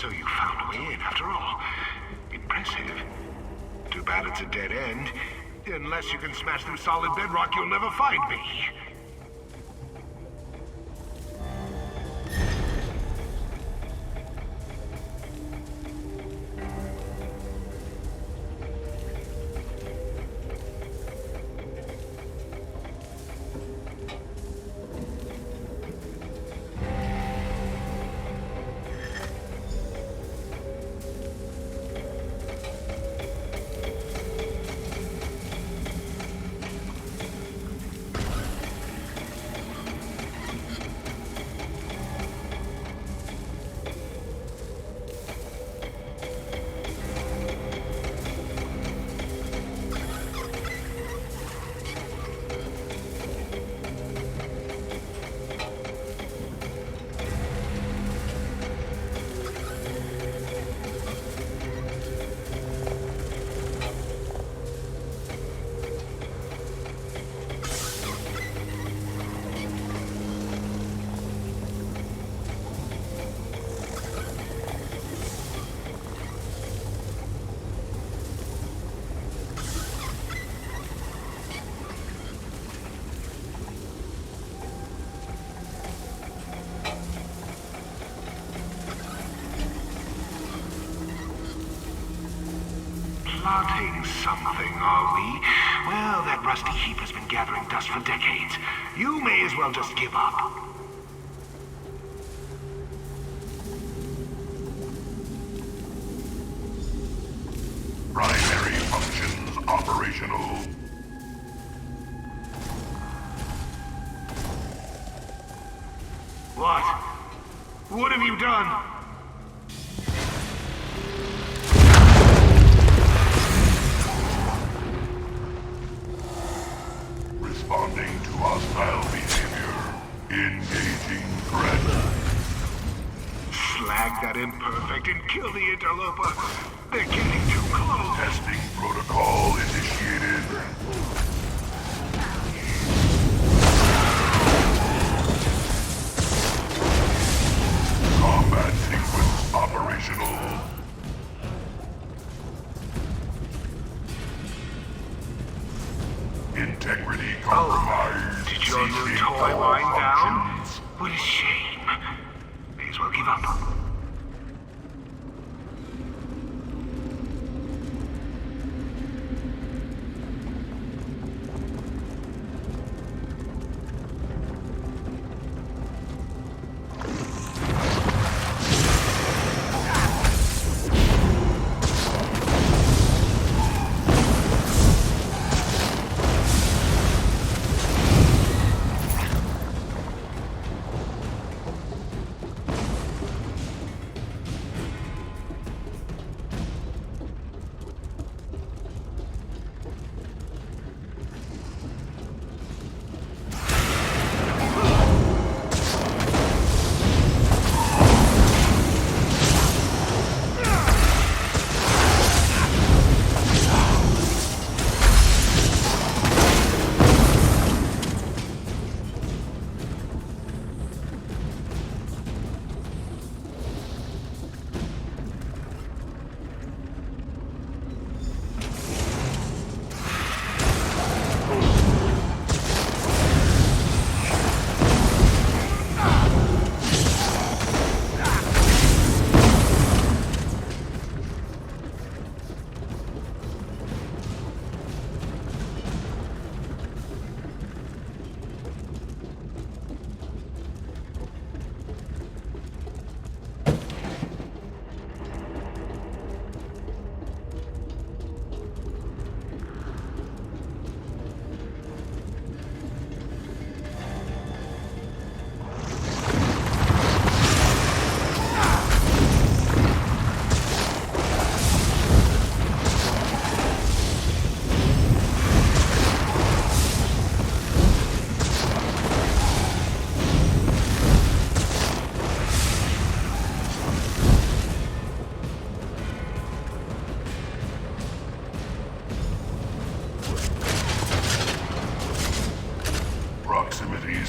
So you found a way in after all. Impressive. Too bad it's a dead end. Unless you can smash through solid bedrock, you'll never find me. Plotting something, are we? Well, that rusty heap has been gathering dust for decades. You may as well just give up. Primary functions operational. What? What have you done? Responding to hostile behavior. Engaging threat. Slag that imperfect and kill the interloper. They're getting too close. Testing protocol initiated. Combat sequence operational. Integrity compromised. Did your new Ceasing toy all wind down? functions. What a shame. May as well give up.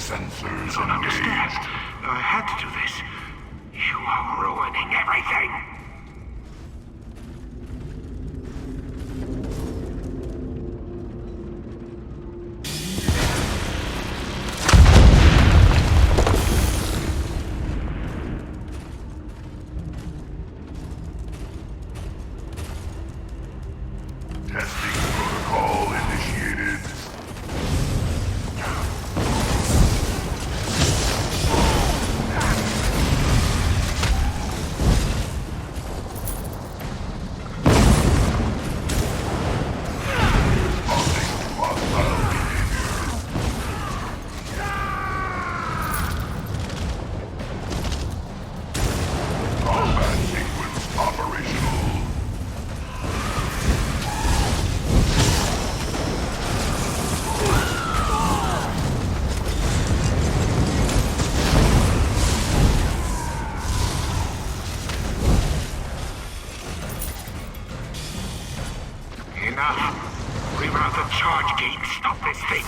Sensors I don't understand. engaged. I had to do this. You are ruining everything. enough. Reroute the charge gate. Stop this thing.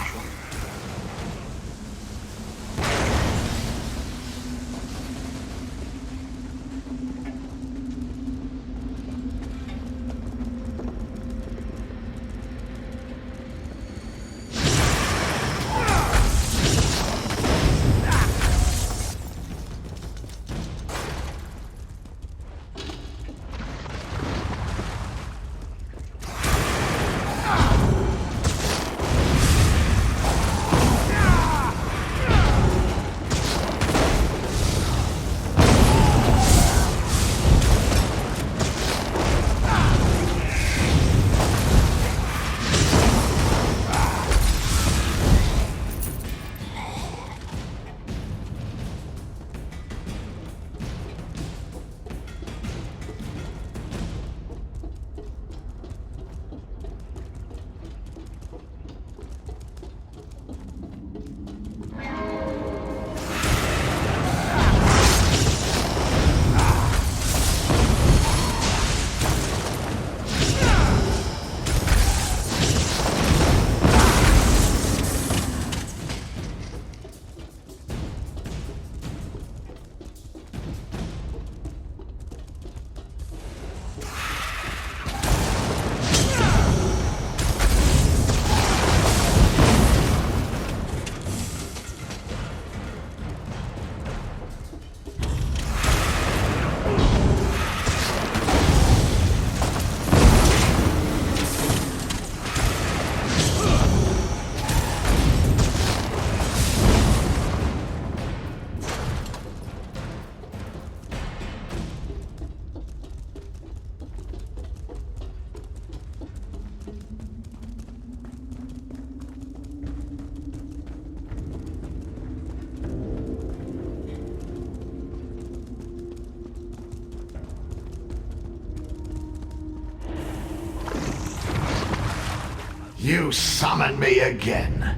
You summon me again.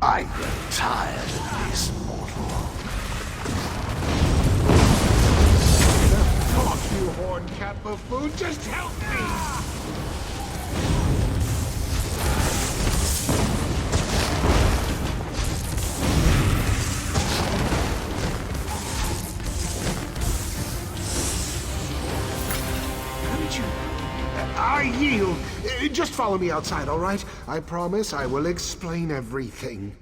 I grow tired of this mortal. Fuck you, horn cat buffoon. Just help me. I yield. Just follow me outside, all right? I promise I will explain everything.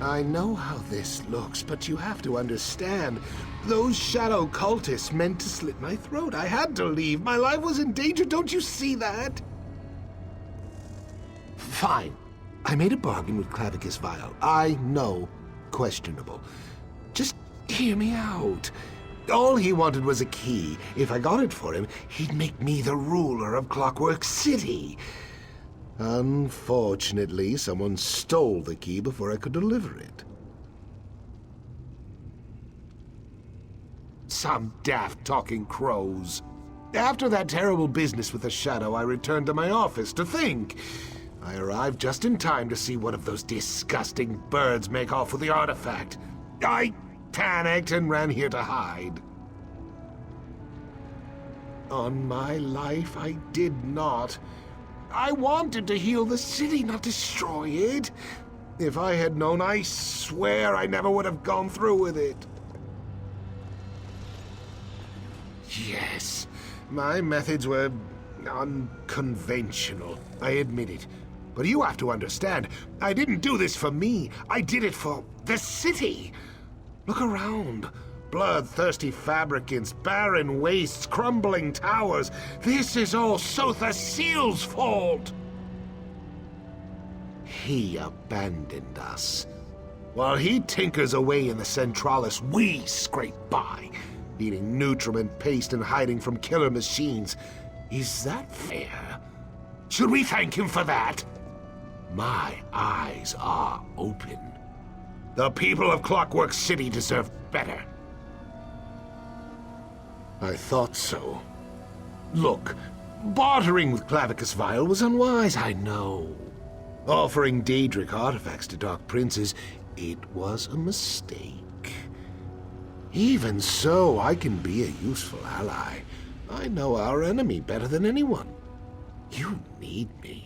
I know how this looks, but you have to understand. Those shadow cultists meant to slit my throat. I had to leave. My life was in danger. Don't you see that? Fine. I made a bargain with Clavicus Vial. I know. Questionable. Just hear me out. All he wanted was a key. If I got it for him, he'd make me the ruler of Clockwork City. Unfortunately, someone stole the key before I could deliver it. Some daft talking crows. After that terrible business with the Shadow, I returned to my office to think. I arrived just in time to see one of those disgusting birds make off with the artifact. I panicked and ran here to hide. On my life, I did not. I wanted to heal the city, not destroy it. If I had known, I swear I never would have gone through with it. Yes, my methods were unconventional, I admit it. But you have to understand, I didn't do this for me. I did it for the city. Look around. Bloodthirsty fabricants, barren wastes, crumbling towers. This is all Sotha Seal's fault! He abandoned us. While he tinkers away in the Centralis, we scrape by, eating nutriment paste and hiding from killer machines. Is that fair? Should we thank him for that? My eyes are open. The people of Clockwork City deserve better. I thought so. Look, bartering with Clavicus Vile was unwise, I know. Offering Daedric artifacts to Dark Princes, it was a mistake. Even so, I can be a useful ally. I know our enemy better than anyone. You need me.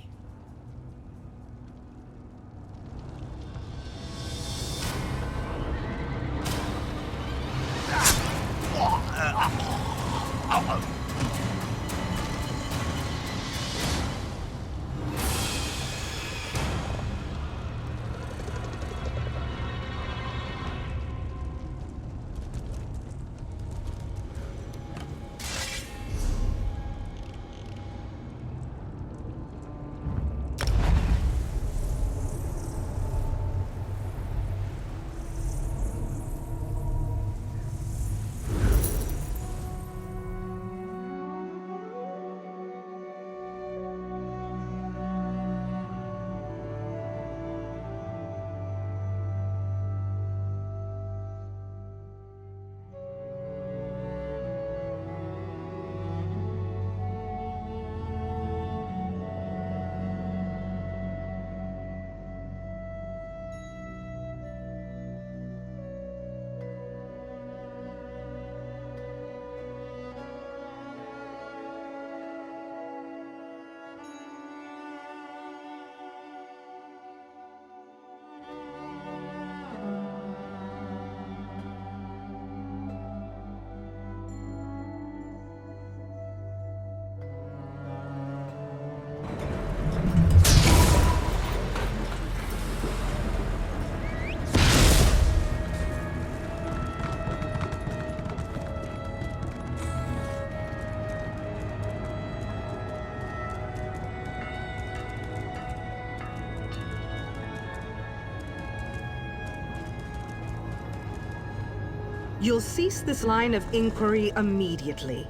You'll cease this line of inquiry immediately.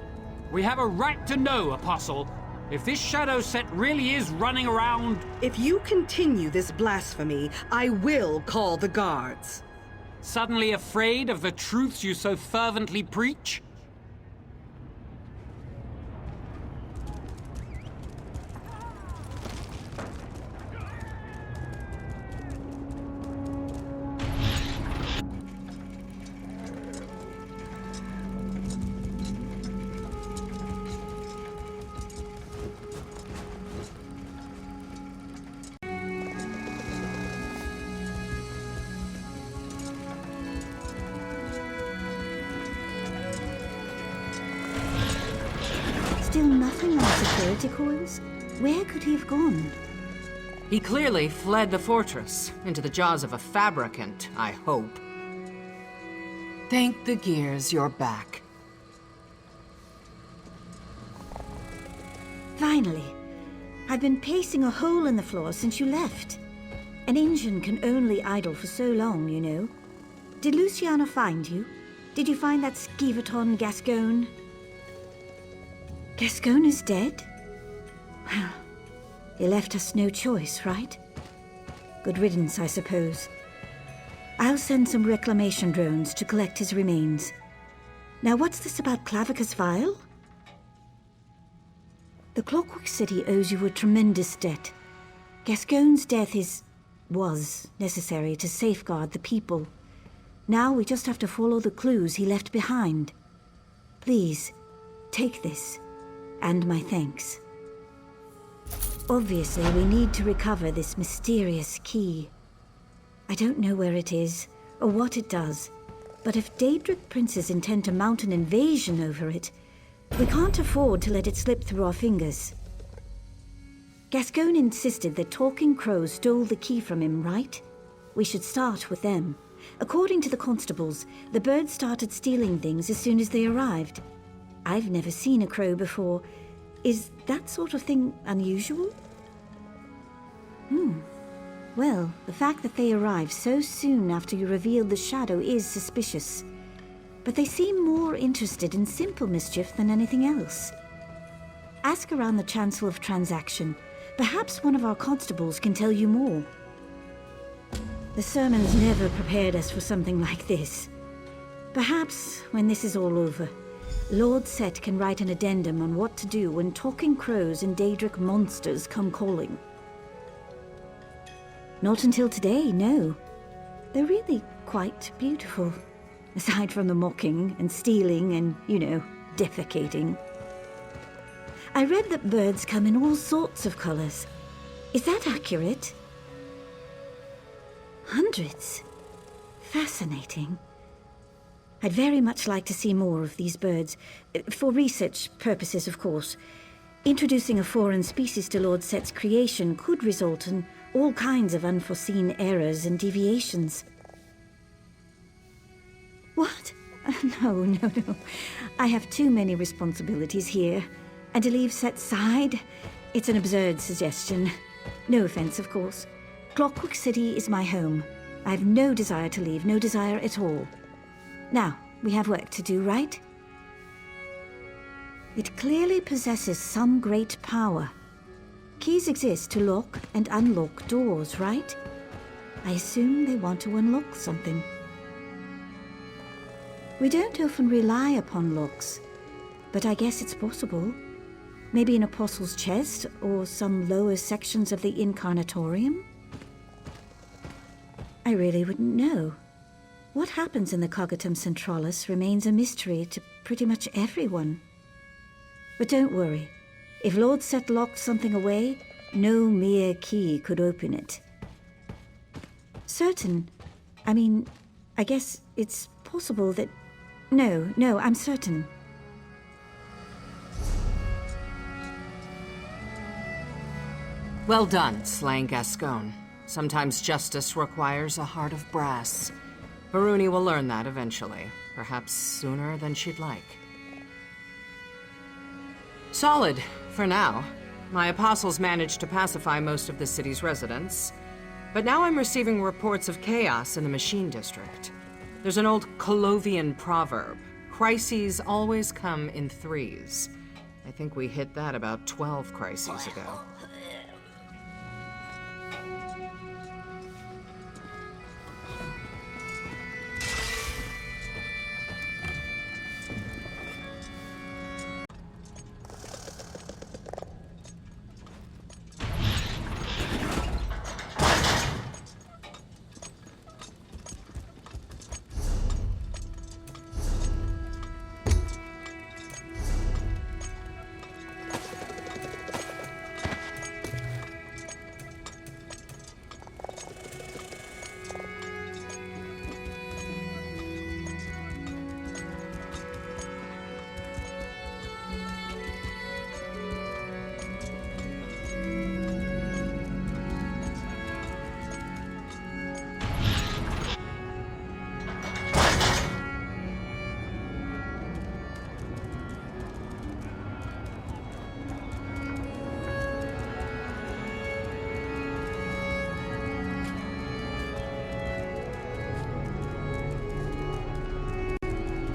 We have a right to know, Apostle. If this shadow set really is running around... If you continue this blasphemy, I will call the guards. Suddenly afraid of the truths you so fervently preach? Still nothing on security coils? Where could he have gone? He clearly fled the fortress, into the jaws of a fabricant, I hope. Thank the gears you're back. Finally. I've been pacing a hole in the floor since you left. An engine can only idle for so long, you know. Did Luciana find you? Did you find that Skeevaton Gascon? Gascon is dead? Well, he left us no choice, right? Good riddance, I suppose. I'll send some reclamation drones to collect his remains. Now, what's this about Clavicus Vile? The Clockwork City owes you a tremendous debt. Gascon's death was necessary to safeguard the people. Now we just have to follow the clues he left behind. Please, take this. And my thanks. Obviously, we need to recover this mysterious key. I don't know where it is, or what it does, but if Daedric princes intend to mount an invasion over it, we can't afford to let it slip through our fingers. Gascon insisted that Talking Crows stole the key from him, right? We should start with them, According to the constables, the birds started stealing things as soon as they arrived. I've never seen a crow before. Is that sort of thing unusual? Well, the fact that they arrived so soon after you revealed the shadow is suspicious. But they seem more interested in simple mischief than anything else. Ask around the Chancel of Transaction. Perhaps one of our constables can tell you more. The sermons never prepared us for something like this. Perhaps, when this is all over, Lord Set can write an addendum on what to do when talking crows and Daedric monsters come calling. Not until today, no. They're really quite beautiful. Aside from the mocking and stealing and, defecating. I read that birds come in all sorts of colors. Is that accurate? Hundreds. Fascinating. I'd very much like to see more of these birds. For research purposes, of course. Introducing a foreign species to Lord Set's creation could result in all kinds of unforeseen errors and deviations. What? No. I have too many responsibilities here. And to leave Set's side? It's an absurd suggestion. No offense, of course. Clockwork City is my home. I have no desire to leave, no desire at all. Now, we have work to do, right? It clearly possesses some great power. Keys exist to lock and unlock doors, right? I assume they want to unlock something. We don't often rely upon locks, but I guess it's possible. Maybe an apostle's chest, or some lower sections of the Incarnatorium? I really wouldn't know. What happens in the Cognitum Centralis remains a mystery to pretty much everyone. But don't worry. If Lord Set locked something away, no mere key could open it. Certain. I guess it's possible that... No, I'm certain. Well done, slaying Gascon. Sometimes justice requires a heart of brass. Baruni will learn that eventually, perhaps sooner than she'd like. Solid, for now. My apostles managed to pacify most of the city's residents, but now I'm receiving reports of chaos in the Machine District. There's an old Colovian proverb, crises always come in threes. I think we hit that about 12 crises ago.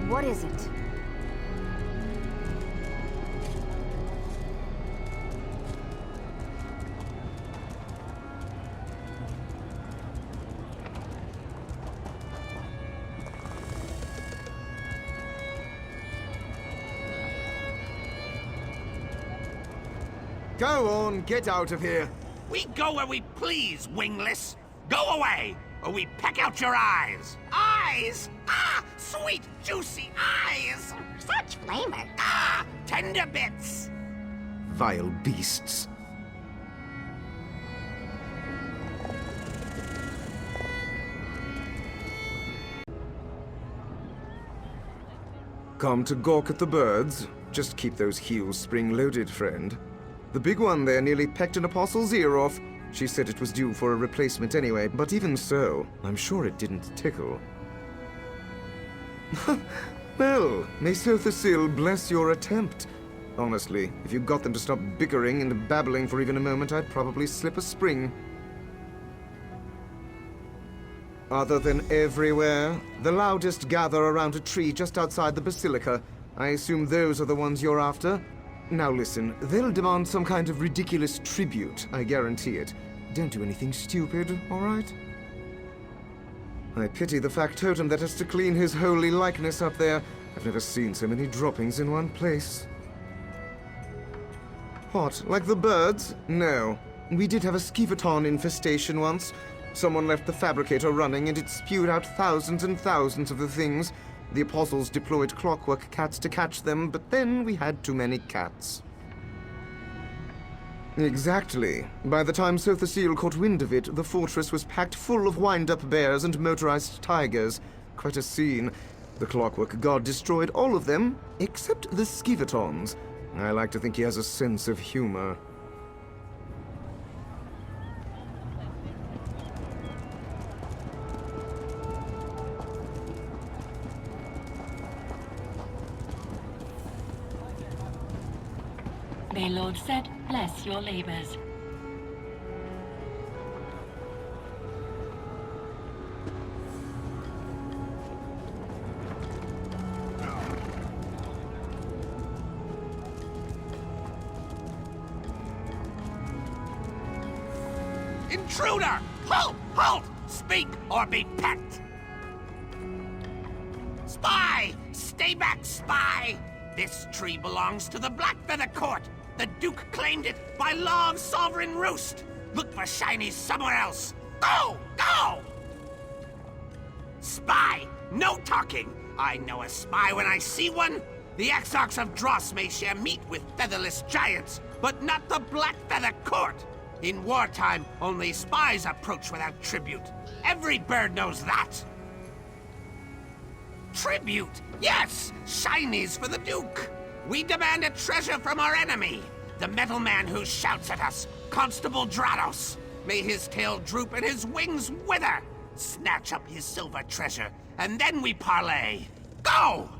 What is it? Go on, get out of here. We go where we please, wingless. Go away, or we peck out your eyes. Eyes? Ah, sweet, juicy eyes. Such flavor. Ah, tender bits. Vile beasts. Come to gawk at the birds? Just keep those heels spring-loaded, friend. The big one there nearly pecked an apostle's ear off. She said it was due for a replacement anyway, but even so, I'm sure it didn't tickle. Well, may Sothasil bless your attempt. Honestly, if you got them to stop bickering and babbling for even a moment, I'd probably slip a spring. Other than everywhere, the loudest gather around a tree just outside the basilica. I assume those are the ones you're after? Now listen, they'll demand some kind of ridiculous tribute, I guarantee it. Don't do anything stupid, all right? I pity the factotum that has to clean his holy likeness up there. I've never seen so many droppings in one place. What, like the birds? No. We did have a skeevaton infestation once. Someone left the fabricator running and it spewed out thousands and thousands of the things. The apostles deployed clockwork cats to catch them, but then we had too many cats. Exactly. By the time Sothasil caught wind of it, the fortress was packed full of wind-up bears and motorized tigers. Quite a scene. The clockwork god destroyed all of them, except the skeevatons. I like to think he has a sense of humor. May Lord Set bless your labors. Intruder! Halt! Halt! Speak or be pecked! Spy! Stay back, spy! This tree belongs to the Blackfeather Court. The Duke claimed it by law of sovereign roost. Look for shinies somewhere else. Go! Go! Spy! No talking! I know a spy when I see one. The Exarchs of Dross may share meat with featherless giants, but not the Blackfeather Court. In wartime, only spies approach without tribute. Every bird knows that. Tribute! Yes! Shinies for the Duke! We demand a treasure from our enemy! The metal man who shouts at us, Constable Drados. May his tail droop and his wings wither! Snatch up his silver treasure, and then we parley! Go!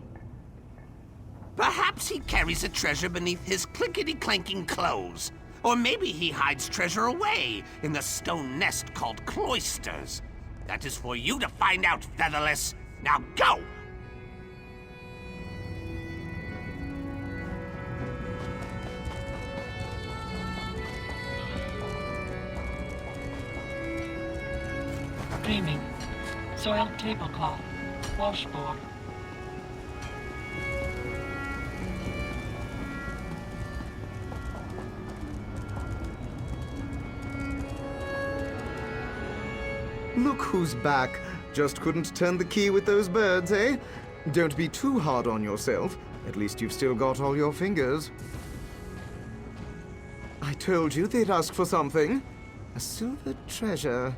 Perhaps he carries a treasure beneath his clinkety-clanking clothes. Or maybe he hides treasure away in the stone nest called cloisters. That is for you to find out, Featherless. Now go! Dreaming. Soiled tablecloth. Washboard. Look who's back. Just couldn't turn the key with those birds, eh? Don't be too hard on yourself. At least you've still got all your fingers. I told you they'd ask for something. A silver treasure.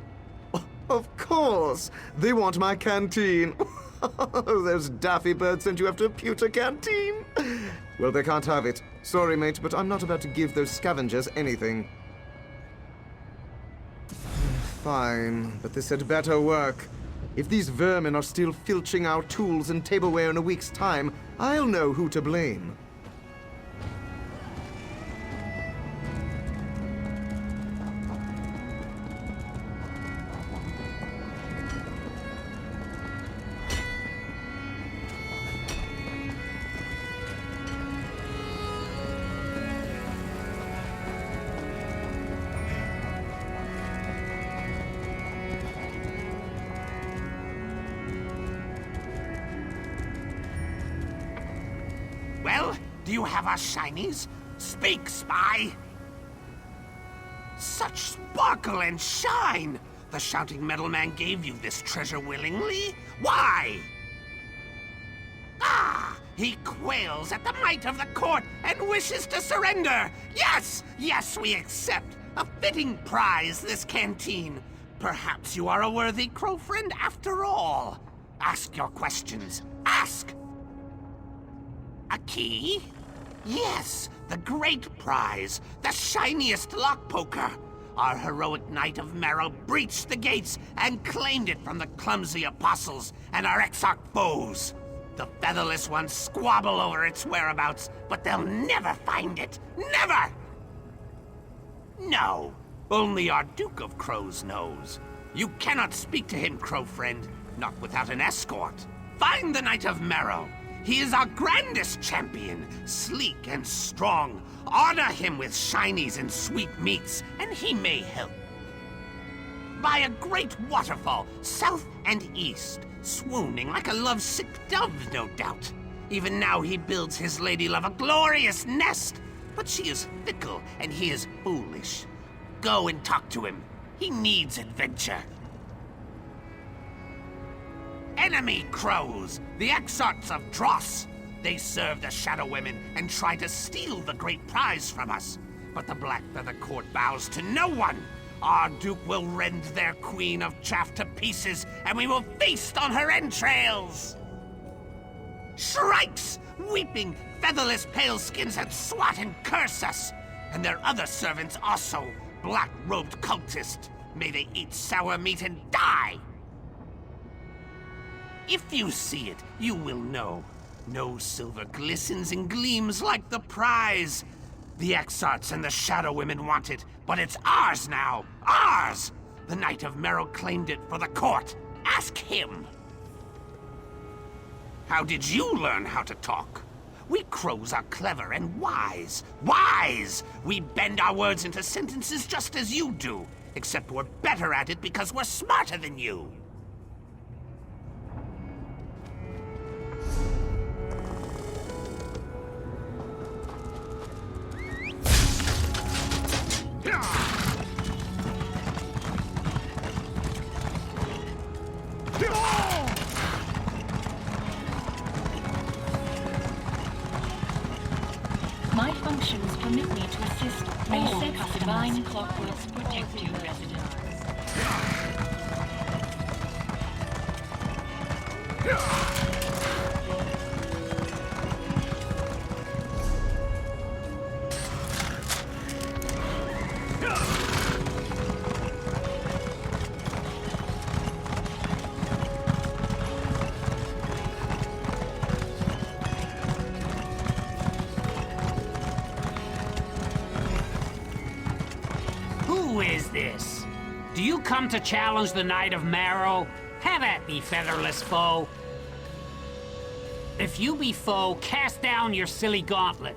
Oh, of course! They want my canteen. Oh, those daffy birds sent you after a pewter canteen. Well, they can't have it. Sorry, mate, but I'm not about to give those scavengers anything. Fine, but this had better work. If these vermin are still filching our tools and tableware in a week's time, I'll know who to blame. Well, do you have our shinies? Speak, spy! Such sparkle and shine! The shouting metal man gave you this treasure willingly? Why? Ah! He quails at the might of the court and wishes to surrender! Yes! Yes, we accept! A fitting prize, this canteen! Perhaps you are a worthy crow friend after all. Ask your questions. Ask! A key? Yes, the great prize, the shiniest lock poker. our heroic Knight of Marrow breached the gates and claimed it from the clumsy apostles and our exarch foes. The featherless ones squabble over its whereabouts, but they'll never find it. Never! No, only our Duke of Crows knows. You cannot speak to him, Crow friend, not without an escort. Find the Knight of Marrow. He is our grandest champion, sleek and strong. Honor him with shinies and sweet meats, and he may help. By a great waterfall, south and east, swooning like a lovesick dove, no doubt. Even now he builds his lady love a glorious nest, but she is fickle and he is foolish. Go and talk to him. He needs adventure. Enemy crows, the exarchs of Dross. They serve the Shadow Women and try to steal the great prize from us. But the Black Feather Court bows to no one. Our Duke will rend their queen of chaff to pieces, and we will feast on her entrails! Shrikes, weeping, featherless paleskins that swat and curse us! And their other servants also, black-robed cultists. May they eat sour meat and die! If you see it, you will know. No silver glistens and gleams like the prize. The exarchs and the Shadow Women want it, but it's ours now! Ours! The Knight of Marrow claimed it for the court. Ask him! How did you learn how to talk? We crows are clever and wise. Wise! We bend our words into sentences just as you do. Except we're better at it because we're smarter than you. My functions permit me to assist all divine clockworks protect you, residents. Who is this? Do you come to challenge the Knight of Marrow? Have at thee, featherless foe. If you be foe, cast down your silly gauntlet.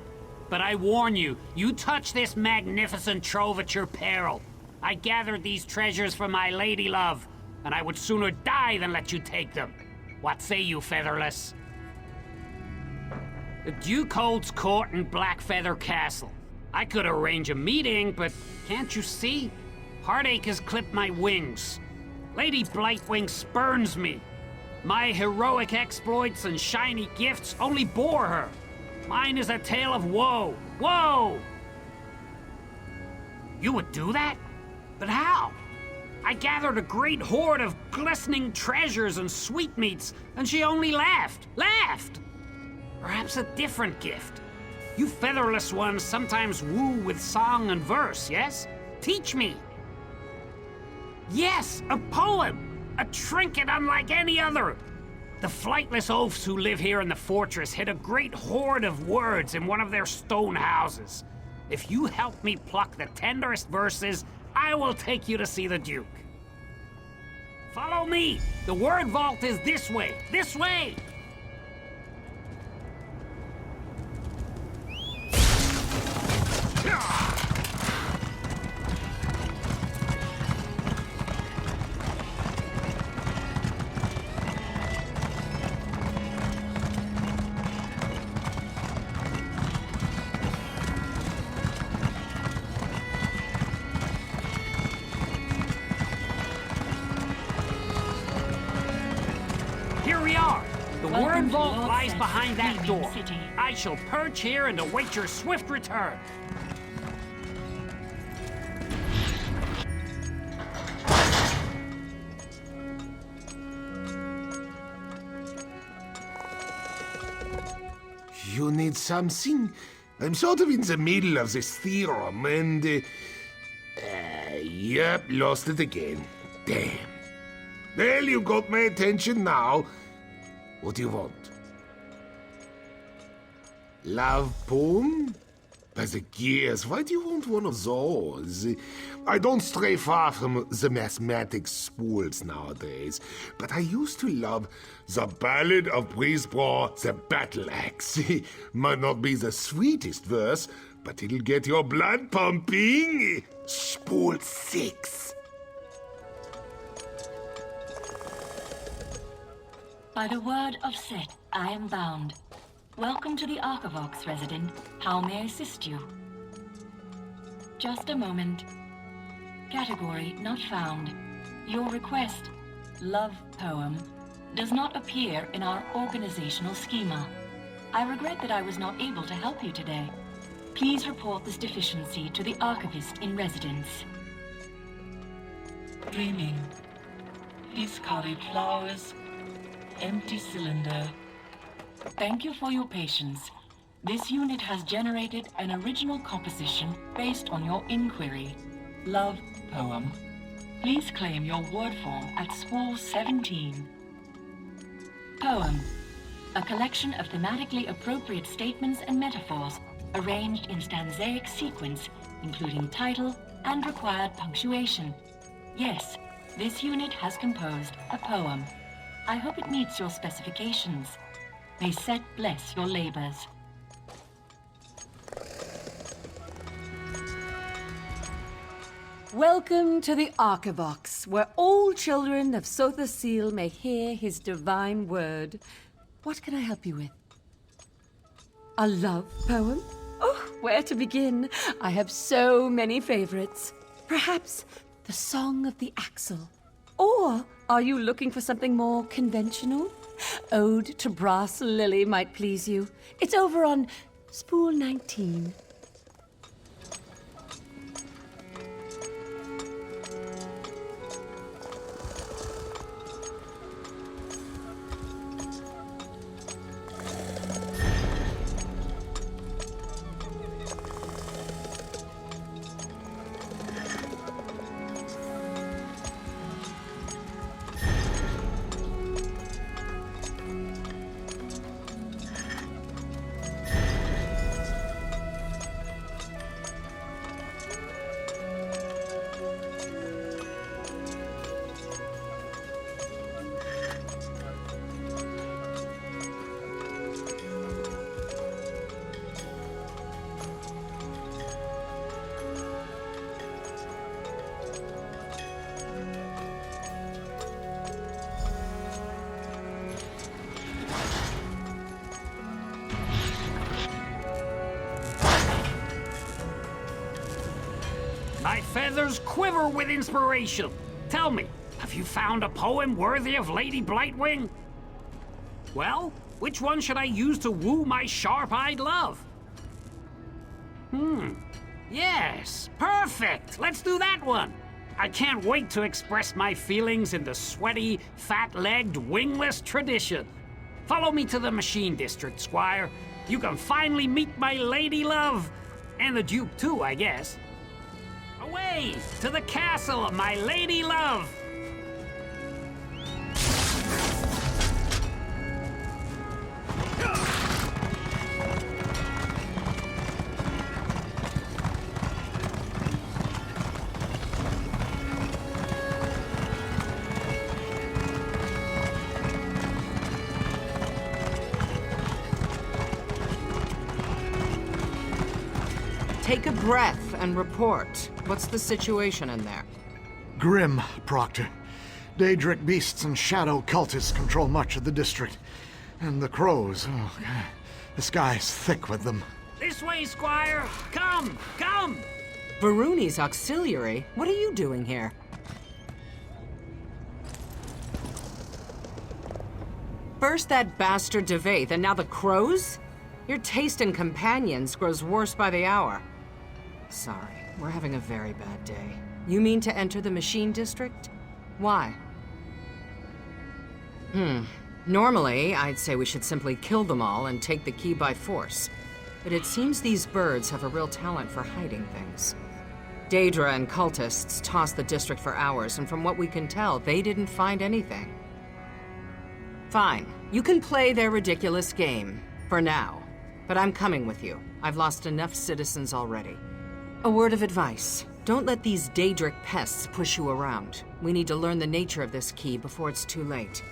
But I warn you, you touch this magnificent trove at your peril. I gathered these treasures for my lady love, and I would sooner die than let you take them. What say you, featherless? The Duke holds court in Blackfeather Castle. I could arrange a meeting, but can't you see? Heartache has clipped my wings. Lady Blightwing spurns me. My heroic exploits and shiny gifts only bore her. Mine is a tale of woe. Woe! You would do that? But how? I gathered a great hoard of glistening treasures and sweetmeats, and she only laughed. Laughed! Perhaps a different gift. You featherless ones sometimes woo with song and verse, yes? Teach me. Yes, a poem! A trinket unlike any other! The flightless oafs who live here in the fortress hid a great hoard of words in one of their stone houses. If you help me pluck the tenderest verses, I will take you to see the Duke. Follow me! The word vault is this way! This way! Here we are. The word vault lies behind that door. I shall perch here and await your swift return. You need something? I'm sort of in the middle of this theorem, and... Yep, lost it again. Damn. Well, you got my attention now. What do you want? Love poem? By the gears, why do you want one of those? I don't stray far from the mathematics spools nowadays, but I used to love the Ballad of Brisbane, the Battle Axe. Might not be the sweetest verse, but it'll get your blood pumping. Spool 6. By the word of Set, I am bound. Welcome to the Archivox, resident. How may I assist you? Just a moment. Category not found. Your request, love poem, does not appear in our organizational schema. I regret that I was not able to help you today. Please report this deficiency to the archivist in residence. Dreaming. Discarded flowers. Empty cylinder. Thank you for your patience. This unit has generated an original composition based on your inquiry. Love poem. Please claim your word form at spool 17. Poem. A collection of thematically appropriate statements and metaphors arranged in stanzaic sequence, including title and required punctuation. Yes, this unit has composed a poem. I hope it meets your specifications. May Set bless your labors. Welcome to the Archivox, where all children of Sotha Seal may hear his divine word. What can I help you with? A love poem? Oh, where to begin? I have so many favorites. Perhaps the Song of the Axle. Or are you looking for something more conventional? Ode to Brass Lily might please you. It's over on spool 19. My feathers quiver with inspiration. Tell me, have you found a poem worthy of Lady Blightwing? Well, which one should I use to woo my sharp-eyed love? Yes, perfect. Let's do that one. I can't wait to express my feelings in the sweaty, fat-legged, wingless tradition. Follow me to the Machine District, Squire. You can finally meet my lady love. And the Duke, too, I guess. Away to the castle, my lady love. Take a breath and report. What's the situation in there? Grim, Proctor. Daedric beasts and shadow cultists control much of the district. And the crows, oh God, the sky's thick with them. This way, Squire. Come, come. Varuni's auxiliary? What are you doing here? First that bastard Devaith, and now the crows? Your taste in companions grows worse by the hour. Sorry, we're having a very bad day. You mean to enter the Machine District? Why? Normally, I'd say we should simply kill them all and take the key by force. But it seems these birds have a real talent for hiding things. Daedra and cultists tossed the district for hours, and from what we can tell, they didn't find anything. Fine. You can play their ridiculous game. For now. But I'm coming with you. I've lost enough citizens already. A word of advice. Don't let these Daedric pests push you around. We need to learn the nature of this key before it's too late.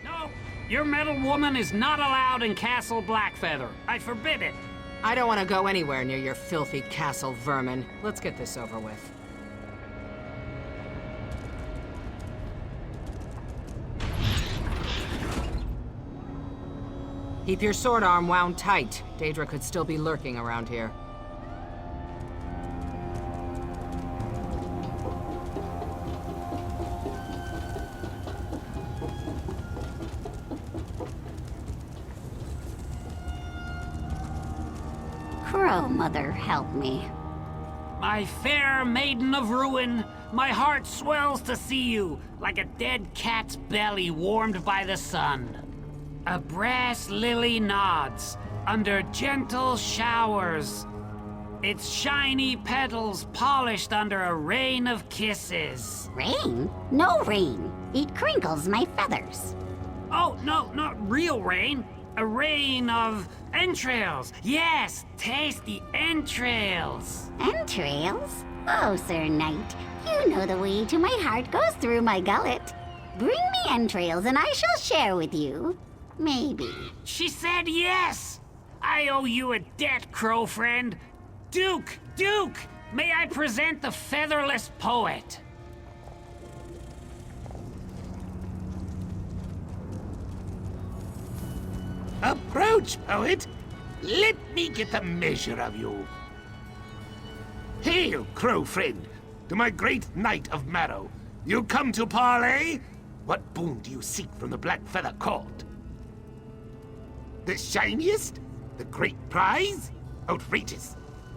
No! Your metal woman is not allowed in Castle Blackfeather. I forbid it. I don't want to go anywhere near your filthy castle vermin. Let's get this over with. Keep your sword arm wound tight. Daedra could still be lurking around here. Crow Mother, help me. My fair maiden of ruin, my heart swells to see you, like a dead cat's belly warmed by the sun. A brass lily nods under gentle showers, its shiny petals polished under a rain of kisses. Rain? No rain. It crinkles my feathers. Oh, no, not real rain. A rain of entrails. Yes, tasty entrails. Entrails? Oh, Sir Knight, you know the way to my heart goes through my gullet. Bring me entrails and I shall share with you. Maybe. She said yes! I owe you a debt, crow friend. Duke, may I present the featherless poet? Approach, poet. Let me get the measure of you. Hail, crow friend, to my great knight of Marrow. You come to parley? What boon do you seek from the Blackfeather Court? The shiniest? The great prize? Outrageous.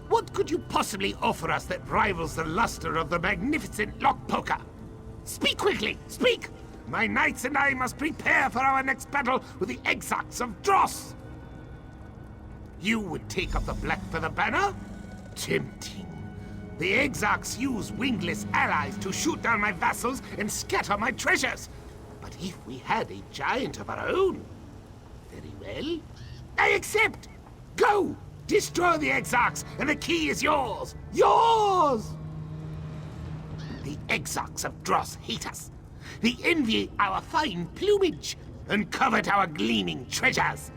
What could you possibly offer us that rivals the luster of the magnificent lockpoker? Speak quickly, speak! My knights and I must prepare for our next battle with the Exarchs of Dross. You would take up the Blackfeather banner? Tempting. The Exarchs use wingless allies to shoot down my vassals and scatter my treasures. But if we had a giant of our own... Very well. I accept! Go! Destroy the Exarchs, and the key is yours! Yours! The Exarchs of Dross hate us. They envy our fine plumage and covet our gleaming treasures.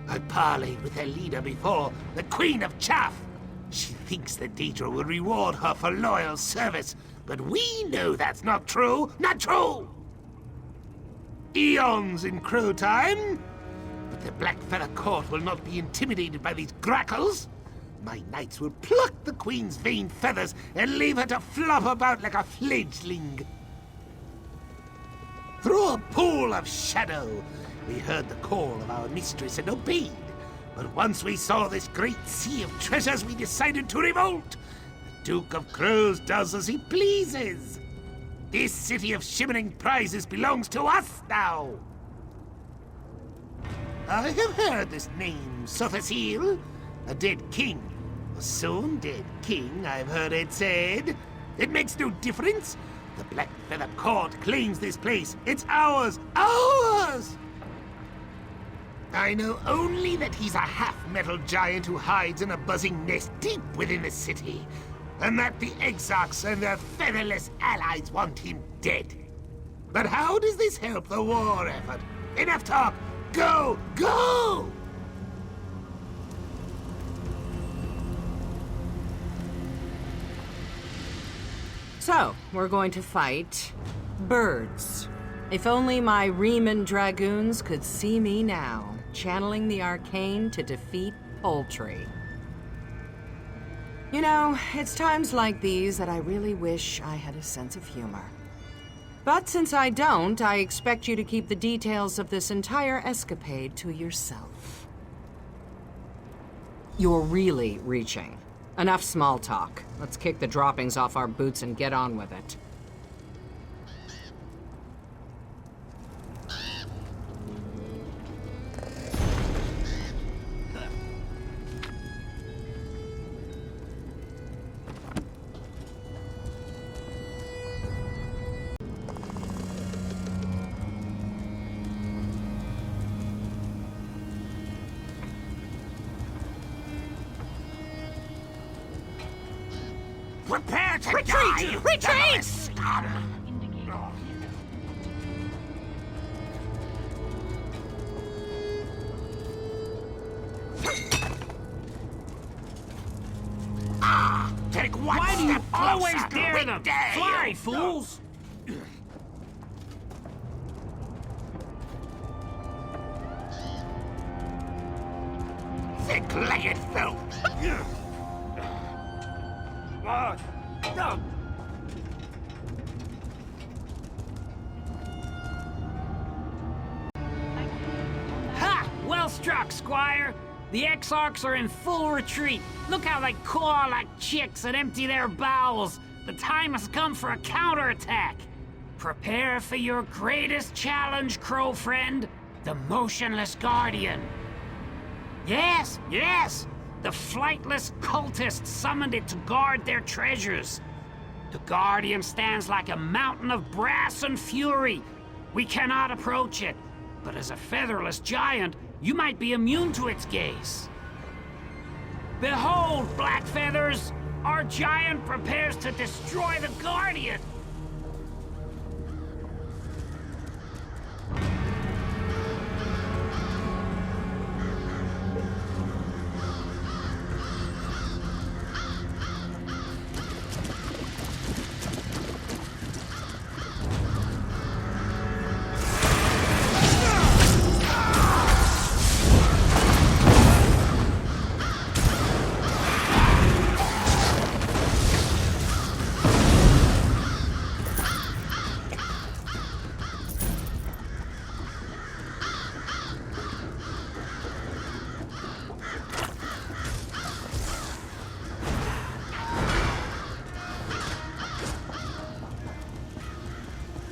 I parleyed with their leader before, the Queen of Chaff. She thinks that Daedra will reward her for loyal service, but we know that's not true. Not true! Eons in crow time. But the Blackfeather Court will not be intimidated by these grackles. My knights will pluck the Queen's vain feathers and leave her to flop about like a fledgling. Through a pool of shadow, we heard the call of our mistress and obeyed. But once we saw this great sea of treasures, we decided to revolt. The Duke of Crows does as he pleases. This city of shimmering prizes belongs to us now. I have heard this name, Sothasil. A dead king. A soon dead king, I've heard it said. It makes no difference. The Blackfeather Court claims this place. It's ours! Ours! I know only that he's a half-metal giant who hides in a buzzing nest deep within the city, and that the Exarchs and their featherless allies want him dead. But how does this help the war effort? Enough talk! Go! Go! So, we're going to fight... birds. If only my Riemann Dragoons could see me now, channeling the arcane to defeat poultry. You know, it's times like these that I really wish I had a sense of humor. But since I don't, I expect you to keep the details of this entire escapade to yourself. You're really reaching. Enough small talk. Let's kick the droppings off our boots and get on with it. Retreat! Retreat! Take one Why do you step always closer. dare We them? dare Fly, you. fools! Thick-legged filth. Ha! Well struck, Squire. The Exarchs are in full retreat. Look how they caw like chicks and empty their bowels. The time has come for a counterattack. Prepare for your greatest challenge, Crow friend, the Motionless Guardian. Yes, yes! The flightless cultists summoned it to guard their treasures. The Guardian stands like a mountain of brass and fury. We cannot approach it, but as a featherless giant, you might be immune to its gaze. Behold, Black Feathers! Our giant prepares to destroy the Guardian!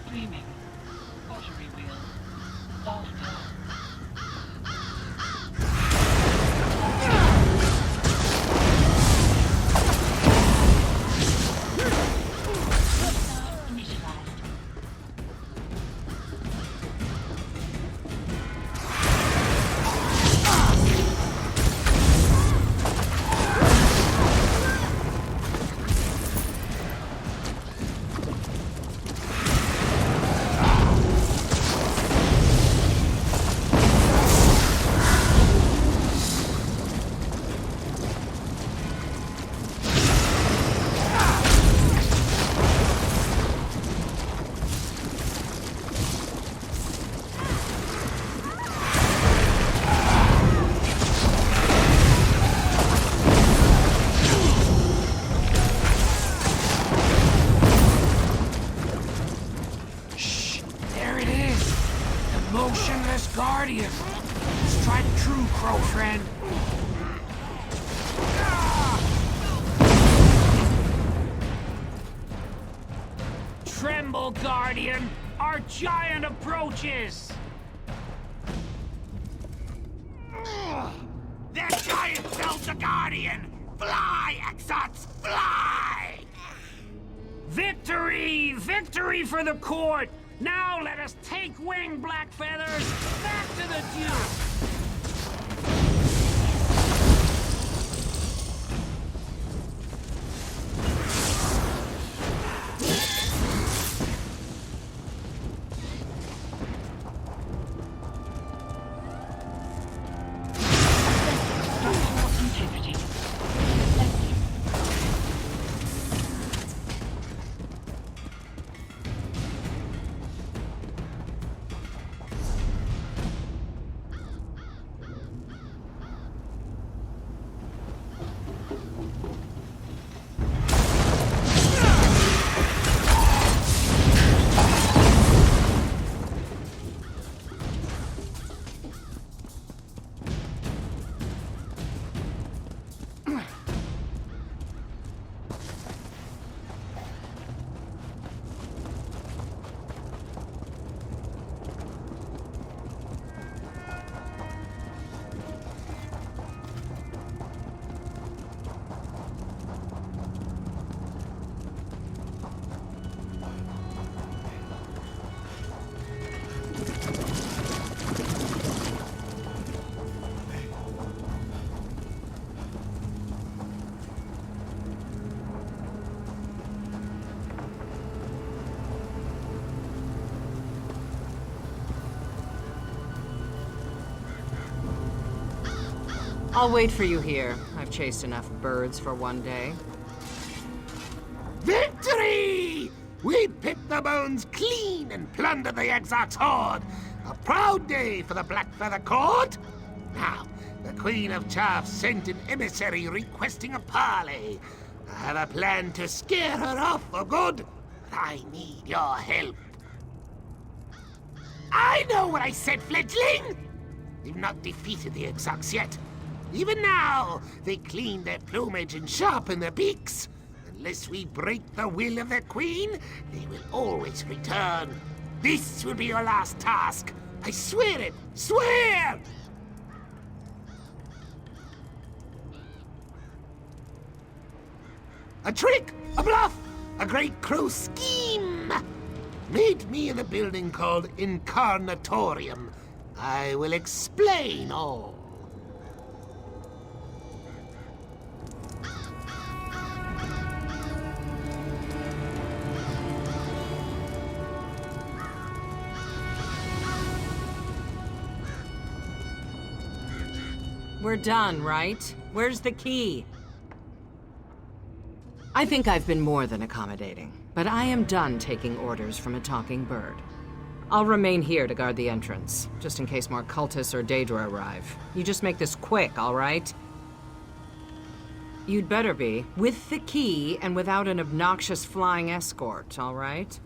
Dreaming. Pottery wheel. Laughter. Initialized. There it is! The Motionless Guardian! Let's try the true, Crow friend. Tremble, Guardian! Our giant approaches! That giant felled the Guardian! Fly, Exarchs, fly! Victory! Victory for the court! Now let us take wing, Black Feathers! Back to the Duke! Structural integrity. I'll wait for you here. I've chased enough birds for one day. Victory! We picked the bones clean and plundered the Exarch's hoard. A proud day for the Blackfeather Court. Now, the Queen of Chaff sent an emissary requesting a parley. I have a plan to scare her off for good. I need your help. I know what I said, fledgling! We've not defeated the Exarchs yet. Even now, they clean their plumage and sharpen their beaks. Unless we break the will of the Queen, they will always return. This will be your last task. I swear it! Swear! A trick! A bluff! A great crow scheme! Meet me in a building called Incarnatorium. I will explain all. We're done, right? Where's the key? I think I've been more than accommodating, but I am done taking orders from a talking bird. I'll remain here to guard the entrance, just in case more cultists or Daedra arrive. You just make this quick, all right? You'd better be, with the key and without an obnoxious flying escort, all right?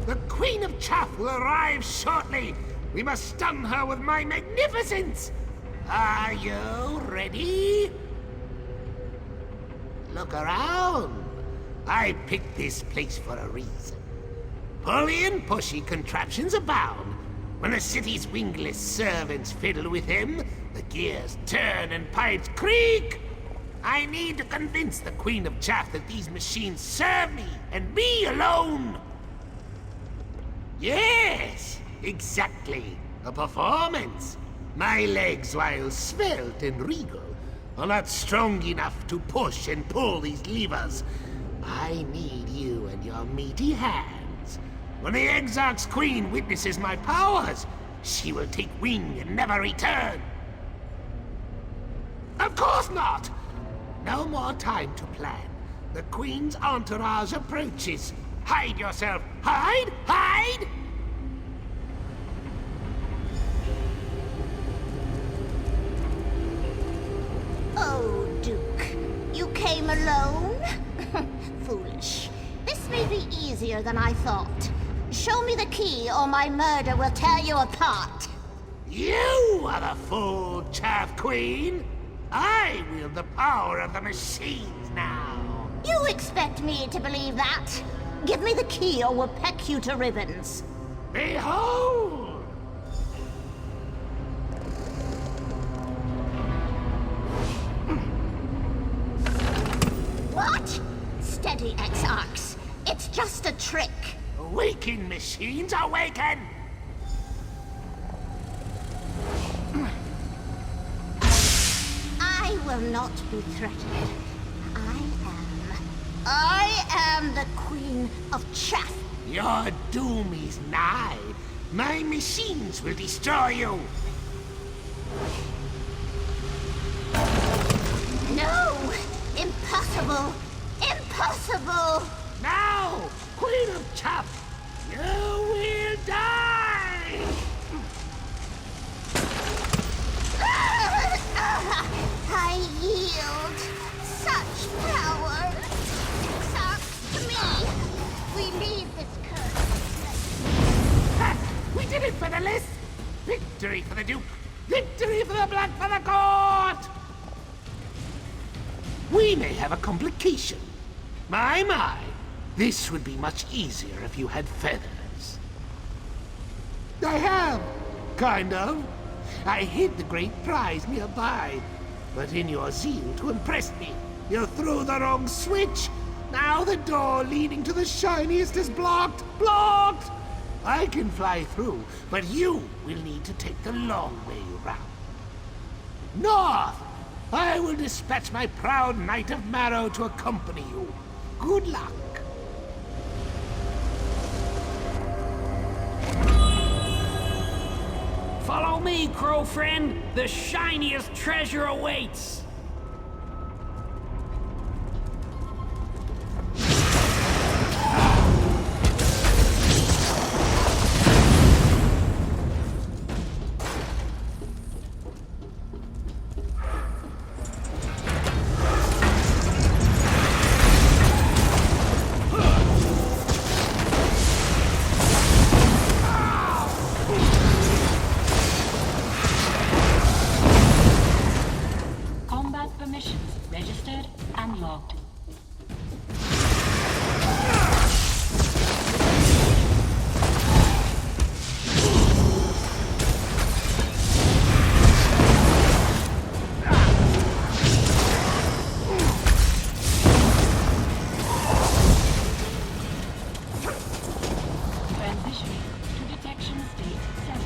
The Queen of Chaff will arrive shortly. We must stun her with my magnificence. Are you ready? Look around. I picked this place for a reason. Pulley and pushy contraptions abound. When the city's wingless servants fiddle with him, the gears turn and pipes creak. I need to convince the Queen of Chaff that these machines serve me, and me alone. Yes, exactly. A performance. My legs, while svelte and regal, are not strong enough to push and pull these levers. I need you and your meaty hands. When the Exarch's Queen witnesses my powers, she will take wing and never return. Of course not! No more time to plan. The Queen's entourage approaches. Hide yourself! Hide! Hide! Oh, Duke. You came alone? Foolish. This may be easier than I thought. Show me the key or my murder will tear you apart. You are the fool, Chaff Queen! I wield the power of the machines now. You expect me to believe that? Give me the key or we'll peck you to ribbons. Behold! What? Steady, X-Arcs. It's just a trick. Awaken, machines, awaken! I will not be threatened. I am the Queen of Chaff. Your doom is nigh. My machines will destroy you. No! Impossible! Impossible! Now, Queen of Chaff, you will die! I yield. Such power. Sucks to me. We leave this curse. Ha! We did it for the list! Victory for the Duke! Victory for the Blood for the Court! We may have a complication. My. This would be much easier if you had feathers. I have. Kind of. I hid the great prize nearby. But in your zeal to impress me, you threw the wrong switch. Now the door leading to the shiniest is blocked. Blocked! I can fly through, but you will need to take the long way round. North! I will dispatch my proud Knight of Marrow to accompany you. Good luck. Follow me, Crow Friend. The shiniest treasure awaits. Permissions registered and logged. Transitioning to detection state 7.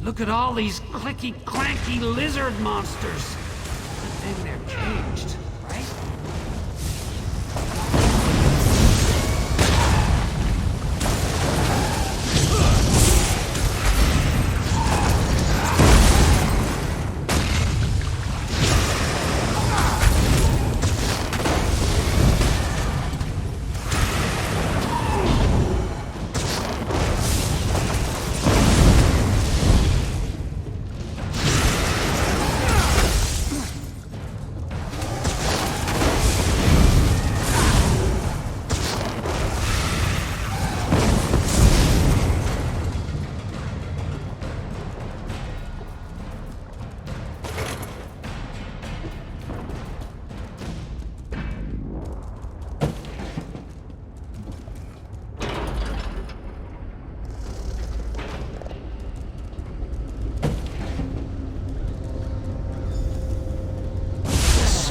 Look at all these clicky-clanky lizard monsters. Good thing they're caged, right?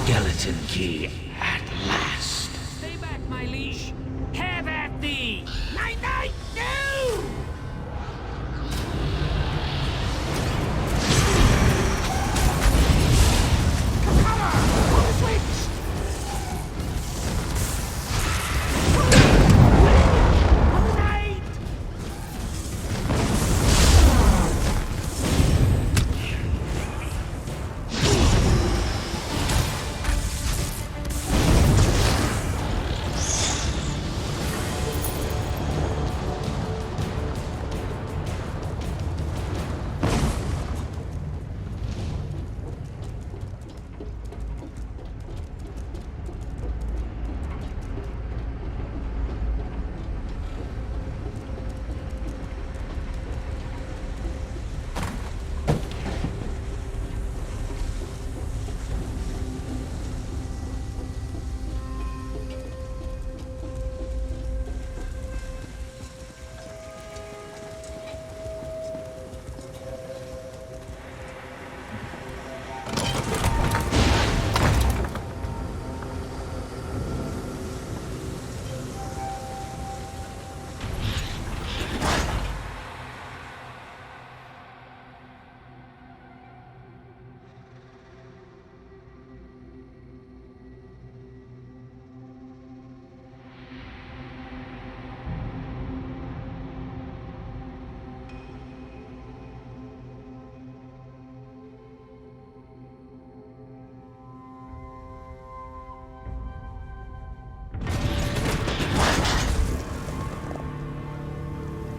skeleton key